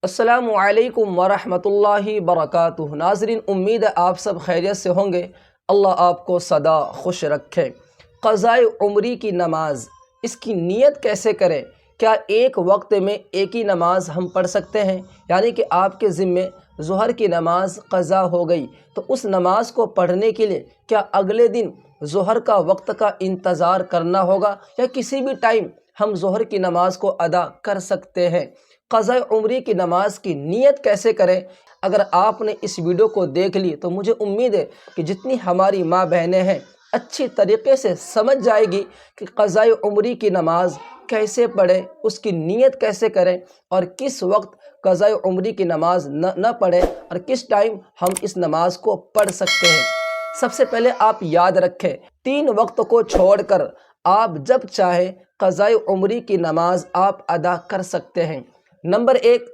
अस्सलामु अलैकुम वरहमतुल्लाहि वबरकातुहू। नाज़रीन, उम्मीद है आप सब खैरियत से होंगे। अल्लाह आपको सदा खुश रखे। क़ज़ाए उम्री की नमाज, इसकी नीयत कैसे करें? क्या एक वक्त में एक ही नमाज हम पढ़ सकते हैं? यानी कि आपके ज़िम्मे ज़ुहर की नमाज क़ज़ा हो गई, तो उस नमाज को पढ़ने के लिए क्या अगले दिन ज़ुहर का वक्त का इंतज़ार करना होगा, या किसी भी टाइम हम ज़ुहर की नमाज को अदा कर सकते हैं? क़ज़ा उम्री की नमाज की नीयत कैसे करें? अगर आपने इस वीडियो को देख ली तो मुझे उम्मीद है कि जितनी हमारी माँ बहनें हैं अच्छी तरीके से समझ जाएगी कि क़ज़ा उम्री की नमाज कैसे पढ़ें, उसकी नीयत कैसे करें, और किस वक्त क़ज़ा उम्री की नमाज न पढ़ें और किस टाइम हम इस नमाज को पढ़ सकते हैं। सबसे पहले आप याद रखें, 3 वक्त को छोड़कर आप जब चाहें क़ज़ा उम्री की नमाज आप अदा कर सकते हैं। नंबर 1,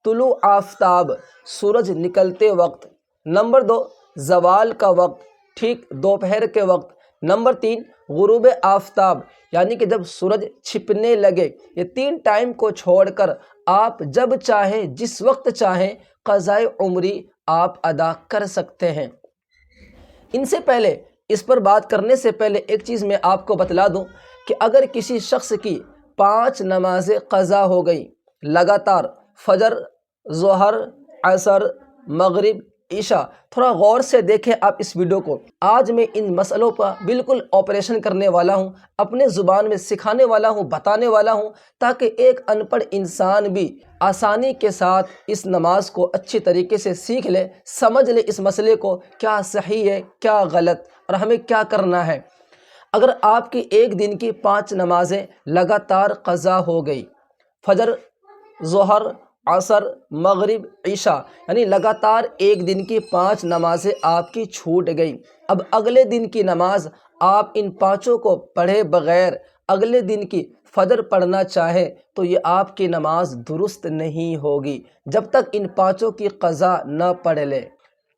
तुलू आफ्ताब, सूरज निकलते वक्त। नंबर 2, ज़वाल का वक्त, ठीक दोपहर के वक्त। नंबर 3, गुरूब आफ्ताब, यानी कि जब सूरज छिपने लगे। ये 3 टाइम को छोड़कर आप जब चाहें जिस वक्त चाहें क़ज़ा उम्री आप अदा कर सकते हैं। इनसे पहले, इस पर बात करने से पहले एक चीज़ मैं आपको बतला दूं कि अगर किसी शख्स की 5 नमाज़ें क़ज़ा हो गई लगातार, फजर, ज़ोहर, असर, मगरिब, ईशा, थोड़ा गौर से देखें आप इस वीडियो को। आज मैं इन मसलों पर बिल्कुल ऑपरेशन करने वाला हूँ, अपने ज़ुबान में सिखाने वाला हूँ, बताने वाला हूँ, ताकि एक अनपढ़ इंसान भी आसानी के साथ इस नमाज को अच्छी तरीके से सीख ले, समझ ले इस मसले को, क्या सही है क्या गलत और हमें क्या करना है। अगर आपकी एक दिन की 5 नमाज़ें लगातार क़ज़ा हो गई, फजर, ज़ोहर, असर, मगरिब, ईशा, यानी लगातार एक दिन की 5 नमाज़ें आपकी छूट गई। अब अगले दिन की नमाज आप इन 5 को पढ़े बग़ैर अगले दिन की फजर पढ़ना चाहें तो ये आपकी नमाज दुरुस्त नहीं होगी जब तक इन 5 की क़ज़ा न पढ़ ले।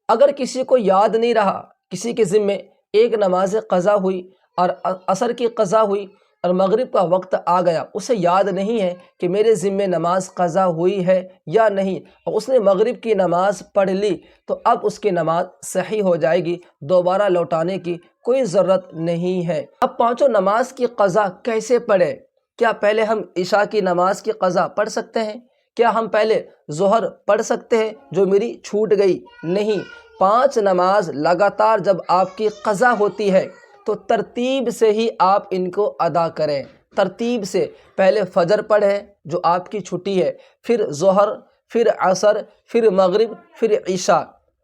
अगर किसी को याद नहीं रहा, किसी के ज़िम्मे एक नमाज क़ज़ा हुई और असर की क़ज़ा हुई और मगरिब का वक्त आ गया, उसे याद नहीं है कि मेरे ज़िम्मे नमाज क़ज़ा हुई है या नहीं, और उसने मगरिब की नमाज पढ़ ली, तो अब उसकी नमाज सही हो जाएगी, दोबारा लौटाने की कोई ज़रूरत नहीं है। अब 5 नमाज की क़ज़ा कैसे पढ़े? क्या पहले हम ईशा की नमाज की क़ज़ा पढ़ सकते हैं? क्या हम पहले ज़ोहर पढ़ सकते हैं जो मेरी छूट गई? नहीं। 5 नमाज लगातार जब आपकी क़ज़ा होती है तो तरतीब से ही आप इनको अदा करें। तरतीब से पहले फजर पढ़ें जो आपकी छुट्टी है, फिर ज़ोहर, फिर असर, फिर मगरिब, फिर ईशा।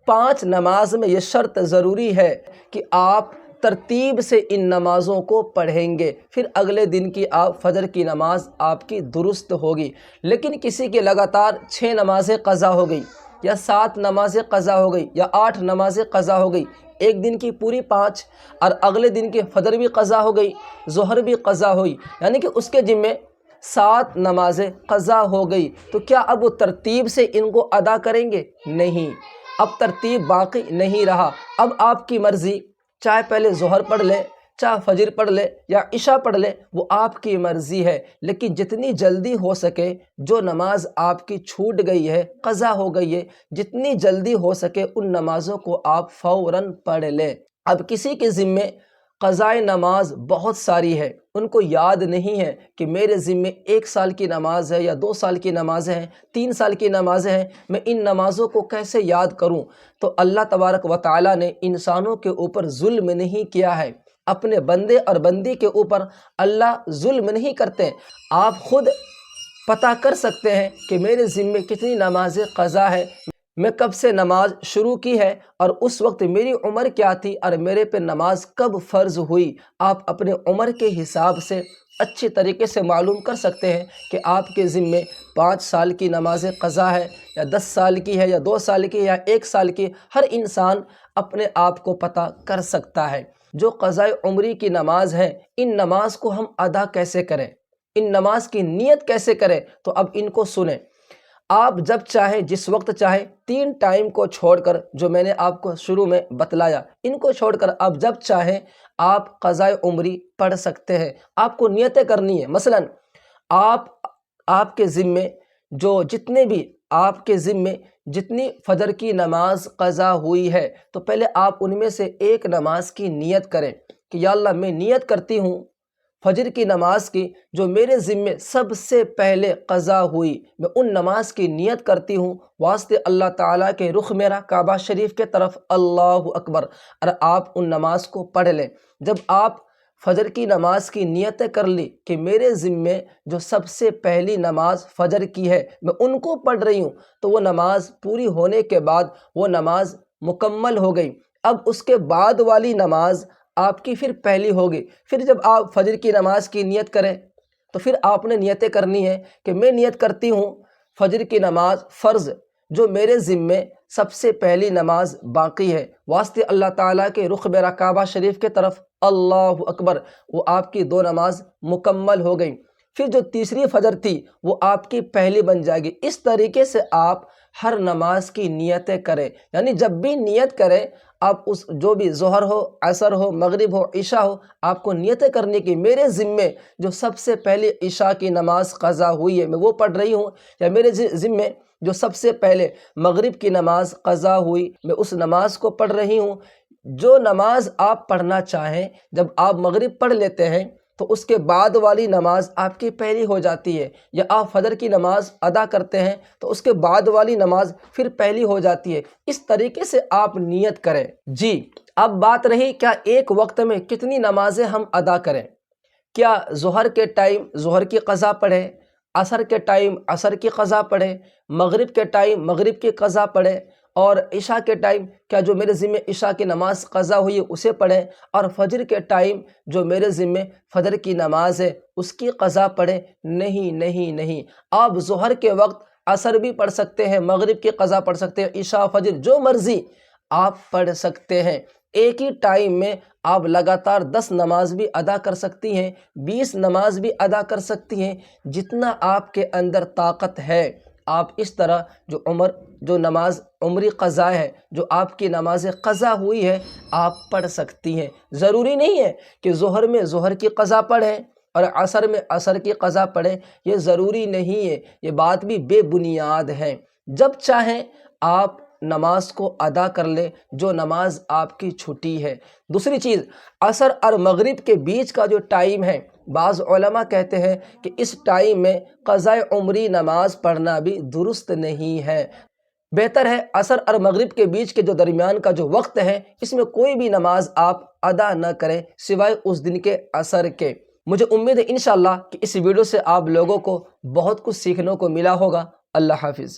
5 नमाज में ये शर्त ज़रूरी है कि आप तरतीब से इन नमाज़ों को पढ़ेंगे, फिर अगले दिन की आप फजर की नमाज आपकी दुरुस्त होगी। लेकिन किसी की लगातार 6 नमाज़ें क़ज़ा हो गई, या 7 नमाज़ें क़ज़ा हो गई, या 8 नमाज़ें क़ज़ा हो गई, एक दिन की पूरी 5 और अगले दिन की फजर भी क़ज़ा हो गई, ज़ोहर भी क़ज़ा हुई, यानी कि उसके ज़िम्मे 7 नमाज़ें क़ज़ा हो गई, तो क्या अब वो तरतीब से इनको अदा करेंगे? नहीं, अब तरतीब बाकी नहीं रहा। अब आपकी मर्ज़ी, चाहे पहले ज़ोहर पढ़ ले, चाहे फजर पढ़ ले, या इशा पढ़ ले, वो आपकी मर्ज़ी है। लेकिन जितनी जल्दी हो सके जो नमाज आपकी छूट गई है, क़ज़ा हो गई है, जितनी जल्दी हो सके उन नमाज़ों को आप फ़ौरन पढ़ लें। अब किसी के ज़िम्मे क़ज़ाए नमाज बहुत सारी है, उनको याद नहीं है कि मेरे ज़िम्मे 1 साल की नमाज है, या 2 साल की नमाज़ें हैं, 3 साल की नमाज़ें हैं, मैं इन नमाज़ों को कैसे याद करूं? तो अल्लाह तबारक व तआला ने इंसानों के ऊपर जुल्म नहीं किया है, अपने बंदे और बंदी के ऊपर अल्लाह जुल्म नहीं करते। आप खुद पता कर सकते हैं कि मेरे ज़िम्मे कितनी नमाज़ें क़ज़ा है, मैं कब से नमाज शुरू की है, और उस वक्त मेरी उम्र क्या थी और मेरे पे नमाज कब फ़र्ज़ हुई। आप अपने उम्र के हिसाब से अच्छी तरीके से मालूम कर सकते हैं कि आपके ज़िम्मे 5 साल की नमाज़ क़ज़ा है, या 10 साल की है, या 2 साल की, या 1 साल की। हर इंसान अपने आप को पता कर सकता है। जो क़ज़ा उम्री की नमाज है, इन नमाज को हम अदा कैसे करें, इन नमाज की नीयत कैसे करें, तो अब इनको सुने। आप जब चाहें जिस वक्त चाहें 3 टाइम को छोड़कर जो मैंने आपको शुरू में बतलाया, इनको छोड़कर आप जब चाहें आप क़ज़ाए उम्री पढ़ सकते हैं। आपको नियतें करनी है। मसलन आपके ज़िम्मे जो जितने भी آپ کے ذمے جتنی فجر کی نماز قضا ہوئی ہے تو پہلے آپ ان میں سے ایک نماز کی نیت کریں کہ یا اللہ میں نیت کرتی ہوں فجر کی نماز کی جو میرے ذمے سب سے پہلے قضا ہوئی، میں ان نماز کی نیت کرتی ہوں واسطے اللہ تعالیٰ کے رخ میرا کعبہ شریف کے طرف، اللہ اکبر، اور آپ ان نماز کو پڑھ لیں۔ جب آپ فجر کی نماز کی نیتیں کر لی کہ میرے ذمے جو سب سے پہلی نماز فجر کی ہے میں ان کو پڑھ رہی ہوں، تو وہ نماز پوری ہونے کے بعد وہ نماز مکمل ہو گئی۔ اب اس کے بعد والی نماز آپ کی پھر پہلی ہوگی۔ پھر جب آپ فجر کی نماز کی نیت کریں تو پھر آپ نے نیتیں کرنی ہے کہ میں نیت کرتی ہوں فجر کی نماز فرض جو میرے ذمے سب سے پہلی نماز باقی ہے واسطے اللہ تعالیٰ کے رخ میرا کعبہ شریف کے طرف، اللہ اکبر، وہ آپ کی 2 نماز مکمل ہو گئی۔ پھر جو تیسری فجر تھی وہ آپ کی پہلی بن جائے گی۔ اس طریقے سے آپ ہر نماز کی نیتیں کریں، یعنی جب بھی نیت کریں آپ اس جو بھی ظہر ہو، عصر ہو، مغرب ہو، عشاء ہو، آپ کو نیتیں کرنے کی میرے ذمے جو سب سے پہلے عشاء کی نماز قضا ہوئی ہے میں وہ پڑھ رہی ہوں، یا میرے ذمے جو سب سے پہلے مغرب کی نماز قضا ہوئی میں اس نماز کو پڑھ رہی ہوں۔ جو نماز آپ پڑھنا چاہیں جب آپ مغرب پڑھ لیتے ہیں تو اس کے بعد والی نماز آپ کی پہلی ہو جاتی ہے، یا آپ فجر کی نماز ادا کرتے ہیں تو اس کے بعد والی نماز پھر پہلی ہو جاتی ہے۔ اس طریقے سے آپ نیت کریں۔ جی، اب بات رہی کیا ایک وقت میں کتنی نمازیں ہم ادا کریں؟ کیا ظہر کے ٹائم ظہر کی قضا پڑھیں، عصر کے ٹائم عصر کی قضا پڑھیں، مغرب کے ٹائم مغرب کی قضا پڑھیں، اور عشاء کے ٹائم کیا جو میرے ذمے عشاء کی نماز قضا ہوئی ہے اسے پڑھیں، اور فجر کے ٹائم جو میرے ذمے فجر کی نماز ہے اس کی قضا پڑھیں؟ نہیں نہیں نہیں، آپ ظہر کے وقت عصر بھی پڑھ سکتے ہیں، مغرب کی قضا پڑھ سکتے ہیں، عشاء فجر جو مرضی آپ پڑھ سکتے ہیں۔ ایک ہی ٹائم میں آپ لگاتار 10 نماز بھی ادا کر سکتی ہیں، 20 نماز بھی ادا کر سکتی ہیں، جتنا آپ کے اندر طاقت ہے آپ اس طرح جو نماز عمری قضا ہے، جو آپ کی نماز قضا ہوئی ہے آپ پڑھ سکتی ہیں۔ ضروری نہیں ہے کہ ظہر میں ظہر کی قضا پڑھیں اور عصر میں عصر کی قضا پڑھیں، یہ ضروری نہیں ہے، یہ بات بھی بے بنیاد ہے۔ جب چاہیں آپ نماز کو ادا کر لیں جو نماز آپ کی چھٹی ہے۔ دوسری چیز، عصر اور مغرب کے بیچ کا جو ٹائم ہے بعض علماء کہتے ہیں کہ اس ٹائم میں قضاء عمری نماز پڑھنا بھی درست نہیں ہے۔ بہتر ہے عصر اور مغرب کے بیچ کے جو درمیان کا جو وقت ہے اس میں کوئی بھی نماز آپ ادا نہ کریں سوائے اس دن کے عصر کے۔ مجھے امید ہے انشاءاللہ کہ اس ویڈیو سے آپ لوگوں کو بہت کچھ سیکھنے کو ملا ہوگا۔ اللہ حافظ۔